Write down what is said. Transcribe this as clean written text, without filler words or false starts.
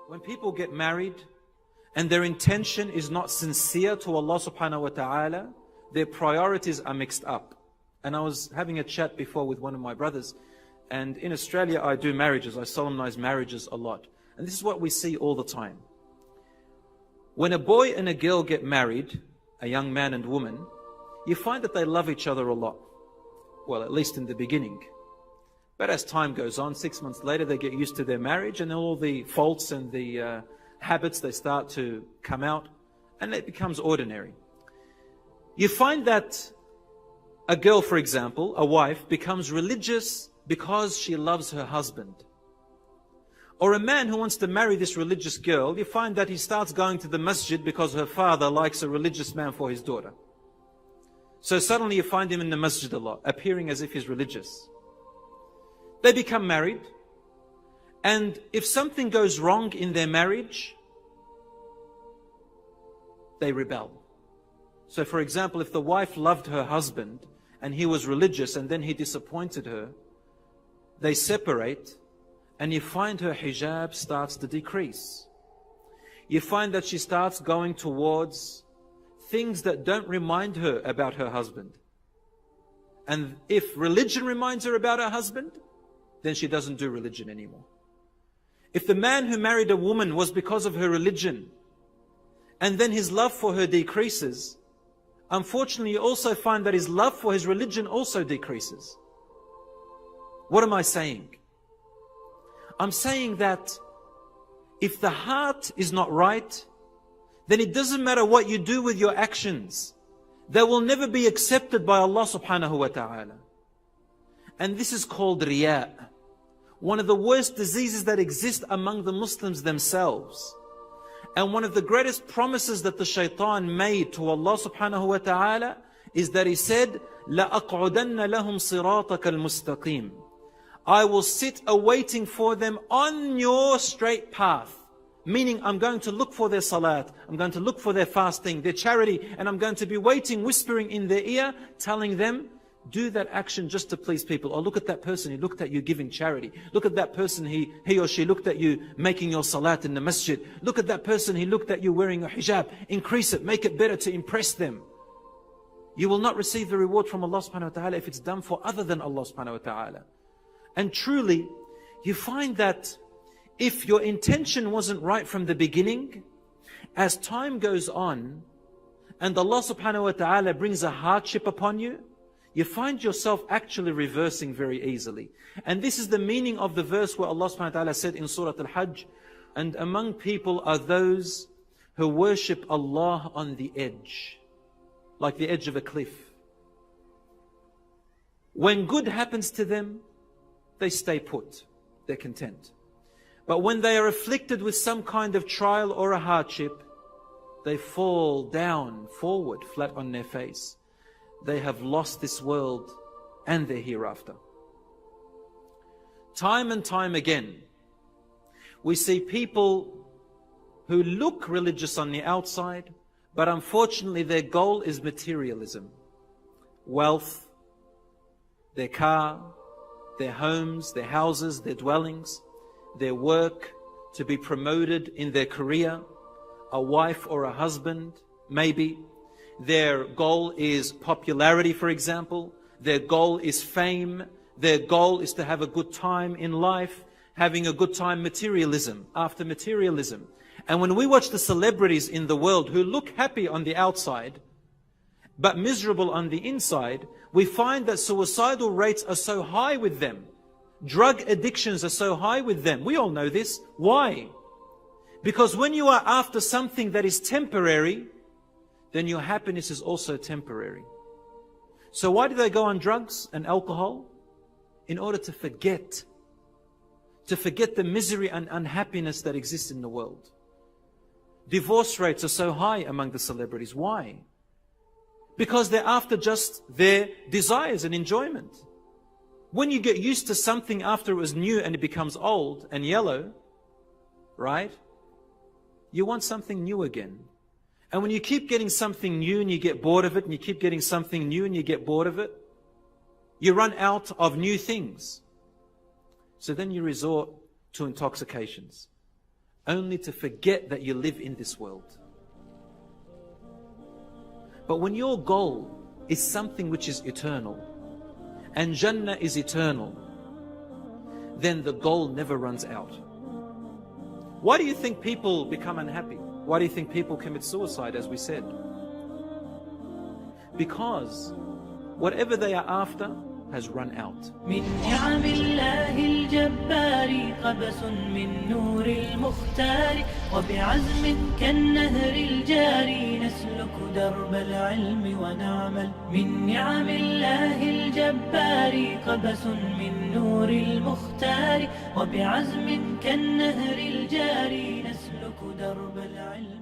When people get married and their intention is not sincere to Allah subhanahu wa ta'ala, their priorities are mixed up. And I was having a chat before with one of my brothers, and in Australia I do marriages, I solemnize marriages a lot. And this is what we see all the time. When a boy and a girl get married, a young man and woman, you find that they love each other a lot. Well, at least in the beginning. But as time goes on, 6 months later, they get used to their marriage, and all the faults and the habits, they start to come out, and it becomes ordinary. You find that a girl, for example, a wife, becomes religious because she loves her husband. Or a man who wants to marry this religious girl, you find that he starts going to the masjid because her father likes a religious man for his daughter. So suddenly you find him in the masjid a lot, appearing as if he's religious. They become married, and if something goes wrong in their marriage, they rebel. So for example, if the wife loved her husband and he was religious and then he disappointed her, they separate, and you find her hijab starts to decrease. You find that she starts going towards things that don't remind her about her husband. And if religion reminds her about her husband, then she doesn't do religion anymore. If the man who married a woman was because of her religion, and then his love for her decreases, unfortunately you also find that his love for his religion also decreases. What am I saying? I'm saying that if the heart is not right, then it doesn't matter what you do with your actions. They will never be accepted by Allah subhanahu wa ta'ala. And this is called riya. One of the worst diseases that exist among the Muslims themselves. And one of the greatest promises that the shaitan made to Allah subhanahu wa ta'ala is that he said, لَأَقْعُدَنَّ لَهُمْ صِرَاطَكَ الْمُسْتَقِيمِ. I will sit awaiting for them on your straight path. Meaning I'm going to look for their salat, I'm going to look for their fasting, their charity, and I'm going to be waiting, whispering in their ear, telling them, do that action just to please people. Or look at that person, he looked at you giving charity. Look at that person, he or she looked at you making your salat in the masjid. Look at that person, he looked at you wearing a hijab. Increase it, make it better to impress them. You will not receive the reward from Allah subhanahu wa ta'ala if it's done for other than Allah subhanahu wa ta'ala. And truly, you find that if your intention wasn't right from the beginning, as time goes on, and Allah subhanahu wa ta'ala brings a hardship upon you, you find yourself actually reversing very easily. And this is the meaning of the verse where Allah subhanahu wa ta'ala said in Surah Al-Hajj, and among people are those who worship Allah on the edge, like the edge of a cliff. When good happens to them, they stay put, they're content. But when they are afflicted with some kind of trial or a hardship, they fall down, forward, flat on their face. They have lost this world and their hereafter. Time and time again, we see people who look religious on the outside, but unfortunately their goal is materialism. Wealth, their car, their homes, their houses, their dwellings, their work, to be promoted in their career, a wife or a husband, maybe. Their goal is popularity, for example. Their goal is fame. Their goal is to have a good time in life, having a good time, materialism, after materialism. And when we watch the celebrities in the world who look happy on the outside, but miserable on the inside, we find that suicidal rates are so high with them. Drug addictions are so high with them. We all know this. Why? Because when you are after something that is temporary, then your happiness is also temporary. So why do they go on drugs and alcohol? In order to forget the misery and unhappiness that exists in the world. Divorce rates are so high among the celebrities. Why? Because they're after just their desires and enjoyment. When you get used to something after it was new and it becomes old and yellow, right? You want something new again. And when you keep getting something new and you get bored of it, and you keep getting something new and you get bored of it, you run out of new things. So then you resort to intoxications. only to forget that you live in this world. But when your goal is something which is eternal, and Jannah is eternal, then the goal never runs out. Why do you think people become unhappy? Why do you think people commit suicide, as we said? Because whatever they are after has run out. من نعم الله الجبار قبس من نور المختار وبعزم كالنهر الجاري نسلك درب العلم ونعمل. من نعم الله الجبار قبس من نور المختار وبعزم كالنهر الجاري نسلك درب العلم